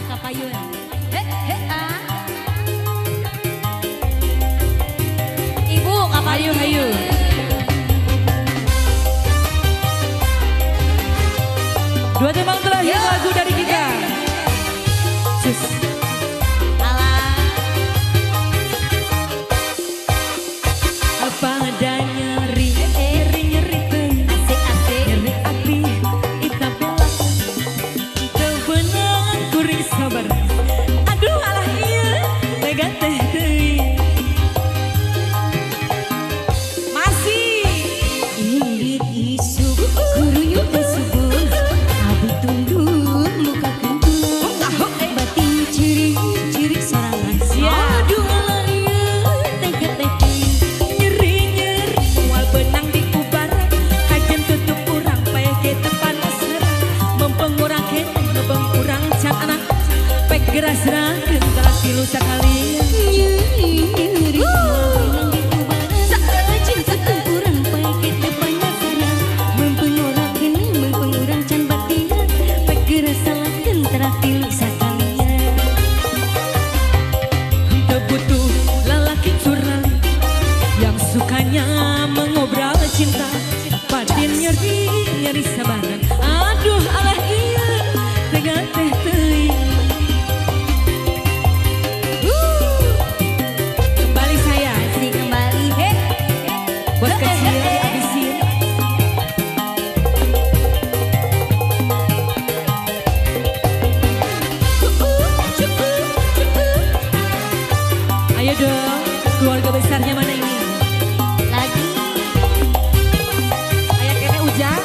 Kapayun. Ibu Kapayun. Hayu. Dua tembang terakhir lagu dari kita. Cus. Apa adanya nyeri asik-asik nyeri hati kita belak kebenangan kuring sabar. Aduh alah iya tega teh teuing. Masih Irit isu guruyuk teh subuh. Abi tunduk muka kentul. Batin ciri-ciri sorangan. Aduh alah iya tega teh teuing. nyeri-nyeri mual benang di kubara kajen tutup urang pae kita panas mempengurang kita ngebengurang can anak pek geras rakeun tara tilu sakalian. Nyeri benang di kubara Sakajin satempuran pae kita panasaran. Mempengurang can batiran. Pek geus salahkeun tara tilu sakalian. Henteu butuh lalaki curang yang sukanya mengobrol cinta batin nyeri sabaran. Aduh alah iya tega teh teuing. Kembali saya Si kembali bos kecil dihabisin. Ayo dong, keluarga besarnya mana ini? lagi. Ayah kene Ujang.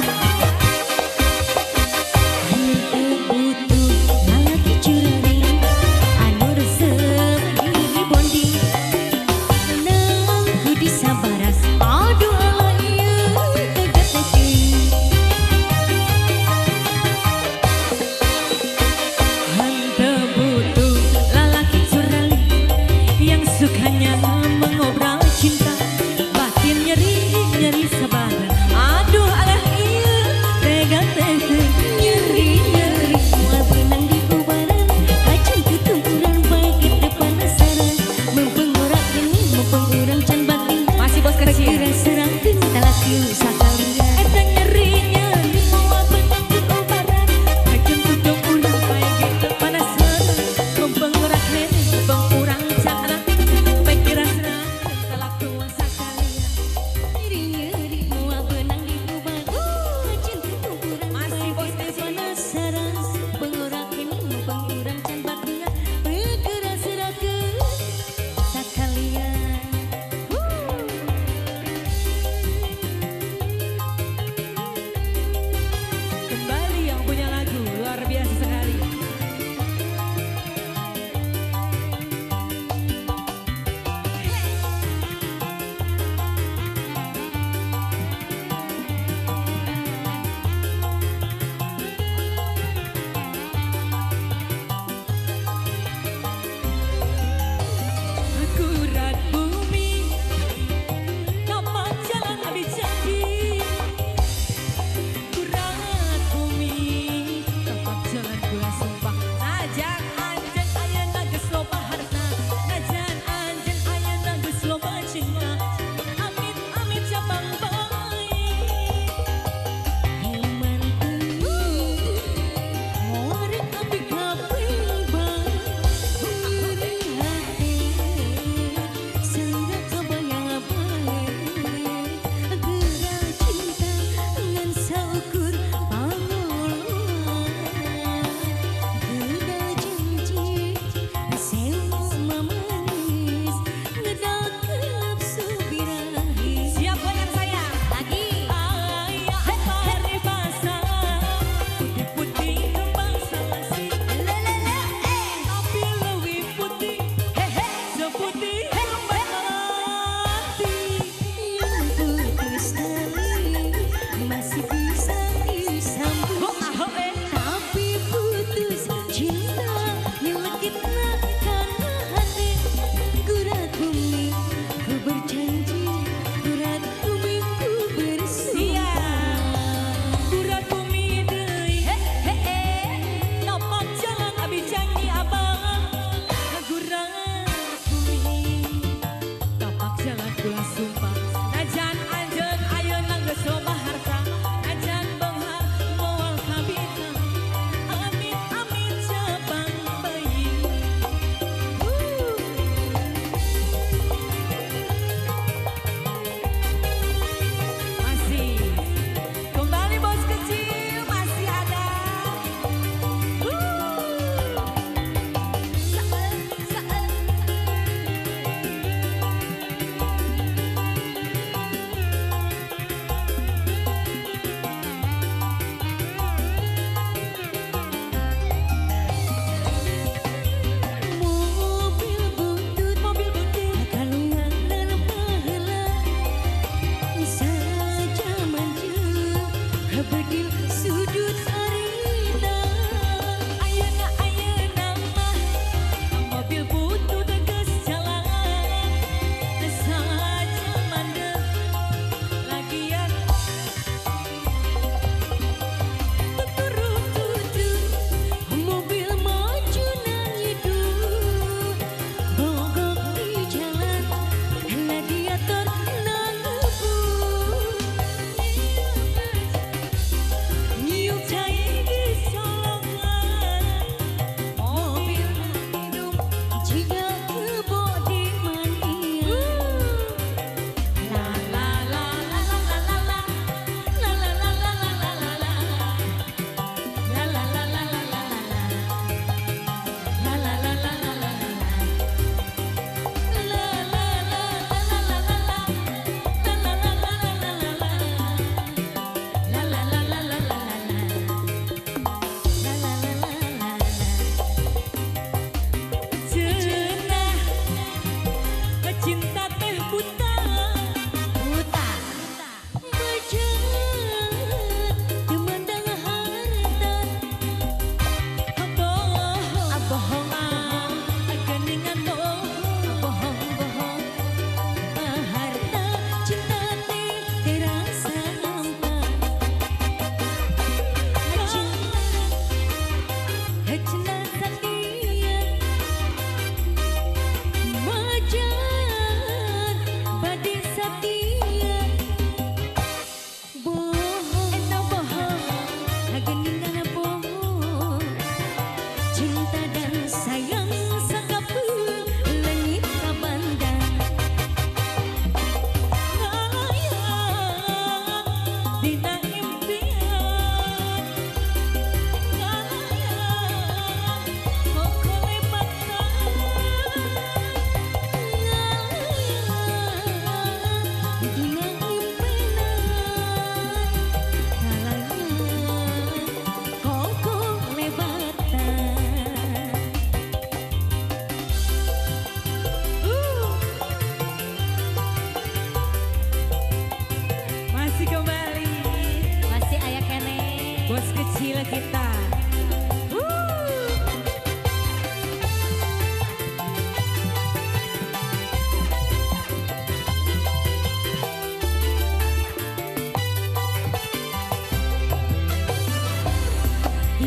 kecil kita.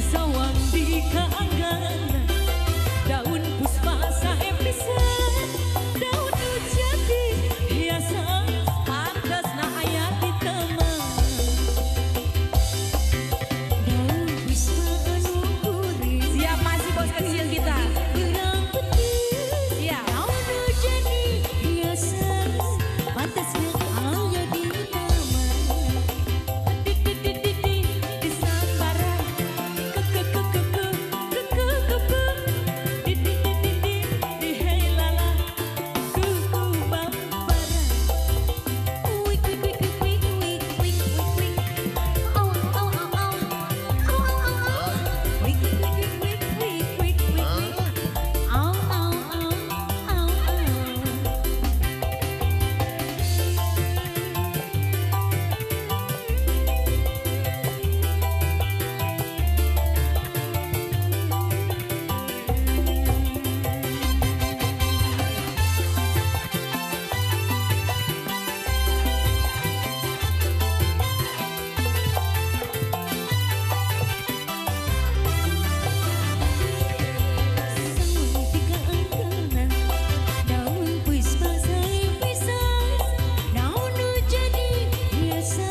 Sawang di kaanggan daun puspa sae pisan daun jati biasa pantas na aya di teman Daun puspa anu gurih siap masih bos kecil kita urang putih ya daun jadi biasa pantasnya aya di taman di sambaran di helala kuku bambaran wik wik wik wik wik wik wik aw aw aw aw aw aw wik wik wik wik wik wik wik aw aw aw aw aw Sawang tiga angkana daun puspa sae pisan daun jadi biasa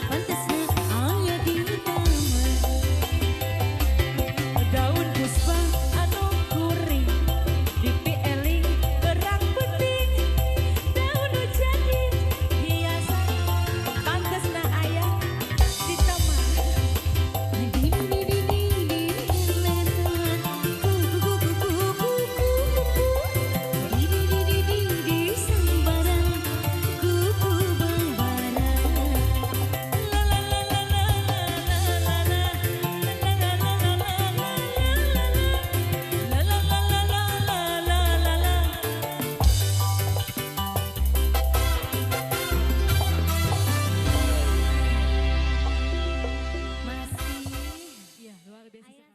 pantasna aya di taman daun puspa anu kuring dipieling kerang putih daun jadi hiasan pantas na aya di taman di di di di di di di di di sambaran kuku bambaran masih ya luar biasa.